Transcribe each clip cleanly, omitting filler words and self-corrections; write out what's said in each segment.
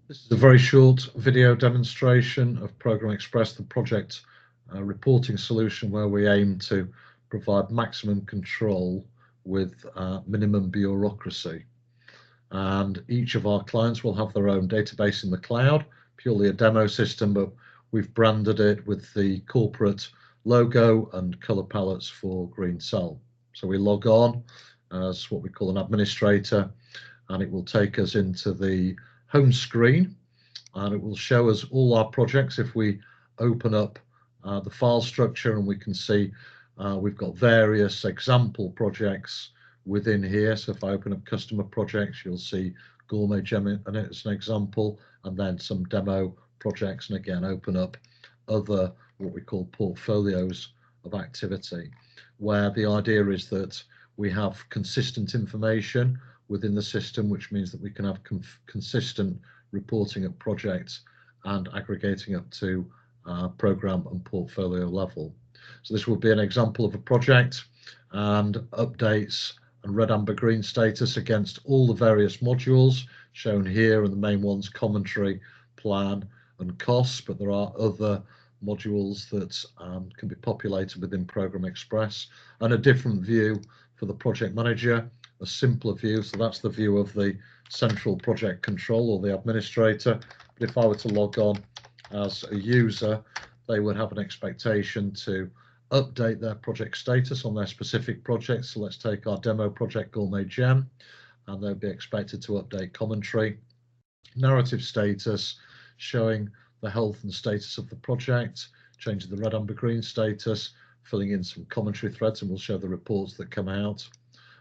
This is a very short video demonstration of ProgrammExpress, the project reporting solution where we aim to provide maximum control with minimum bureaucracy. And each of our clients will have their own database in the cloud, purely a demo system, but we've branded it with the corporate logo and color palettes for Green Cell. So we log on as what we call an administrator, and it will take us into the home screen, and it will show us all our projects. If we open up the file structure, and we can see we've got various example projects within here. So if I open up customer projects, you'll see Gourmet Gem and it's an example, and then some demo projects, and again open up other what we call portfolios of activity, where the idea is that we have consistent information within the system, which means that we can have consistent reporting at projects and aggregating up to program and portfolio level. So this will be an example of a project and updates and red, amber, green status against all the various modules shown here, and the main ones: commentary, plan, and costs. But there are other modules that can be populated within ProgrammExpress, and a different view for the project manager, a simpler view. So that's the view of the central project control or the administrator. But if I were to log on as a user, they would have an expectation to update their project status on their specific project. So let's take our demo project, Gourmet Gem, and they'll be expected to update commentary, narrative status, showing the health and status of the project, changing the red, amber, green status, filling in some commentary threads, and we'll show the reports that come out.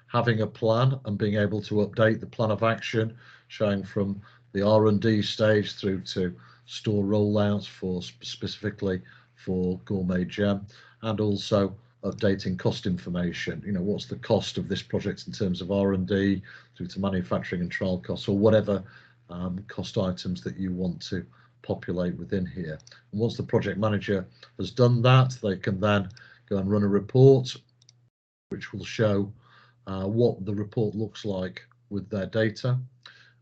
Having a plan and being able to update the plan of action, showing from the R&D stage through to store rollouts for specifically for Gourmet Gem, and also updating cost information. You know, what's the cost of this project in terms of R&D through to manufacturing and trial costs, or whatever cost items that you want to populate within here. And once the project manager has done that, they can then go and run a report, which will show what the report looks like with their data.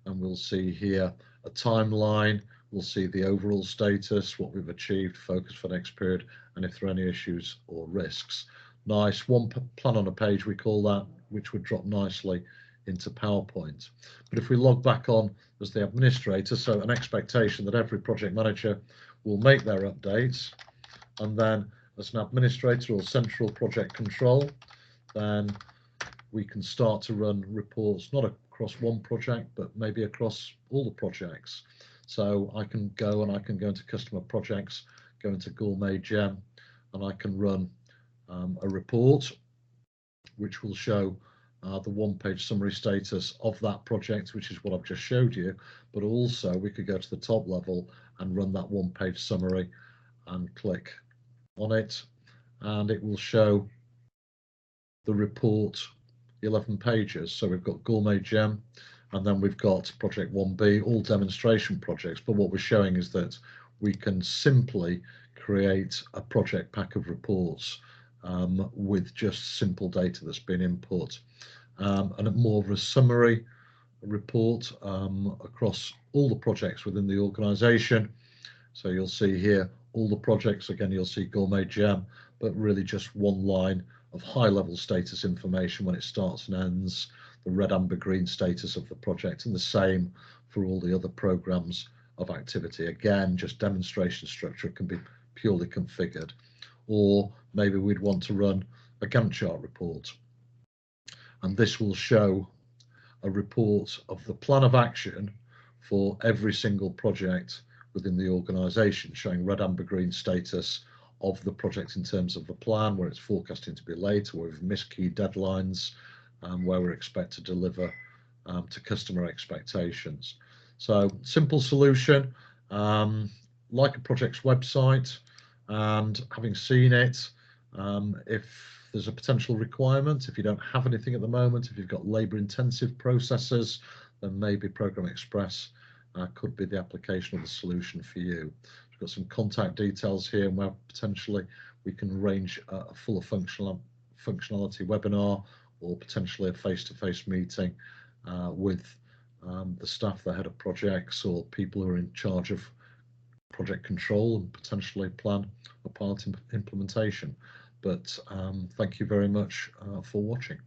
And we'll see here a timeline, we'll see the overall status, what we've achieved, focus for next period, and if there are any issues or risks. Nice, one plan on a page, we call that, which would drop nicely into PowerPoint. But if we log back on as the administrator, so an expectation that every project manager will make their updates, and then as an administrator or central project control, then we can start to run reports, not across one project, but maybe across all the projects. So I can go into customer projects, go into Gourmet Gem, and I can run a report, which will show the one-page summary status of that project, which is what I've just showed you. But also we could go to the top level and run that one-page summary and click on it, and it will show the report 11 pages. So we've got Gourmet Gem, and then we've got project 1B, all demonstration projects. But what we're showing is that we can simply create a project pack of reports with just simple data that's been input, and more of a summary report across all the projects within the organization. So you'll see here all the projects. Again, you'll see Gourmet Gem, but really just one line of high-level status information when it starts and ends, the red, amber, green status of the project, and the same for all the other programs of activity. Again, just demonstration structure can be purely configured. Or maybe we'd want to run a Gantt chart report, and this will show a report of the plan of action for every single project within the organization, showing red, amber, green status of the project in terms of the plan, where it's forecasting to be late, or we've missed key deadlines, where we're expected to deliver to customer expectations. So simple solution, like a project's website, and having seen it, if there's a potential requirement, if you don't have anything at the moment, if you've got labor-intensive processes, then maybe ProgrammExpress could be the application of the solution for you. We've got some contact details here, and where potentially we can arrange a fuller functionality webinar, or potentially a face-to-face meeting with the staff, the head of projects, or people who are in charge of project control and potentially plan a part in implementation. But thank you very much for watching.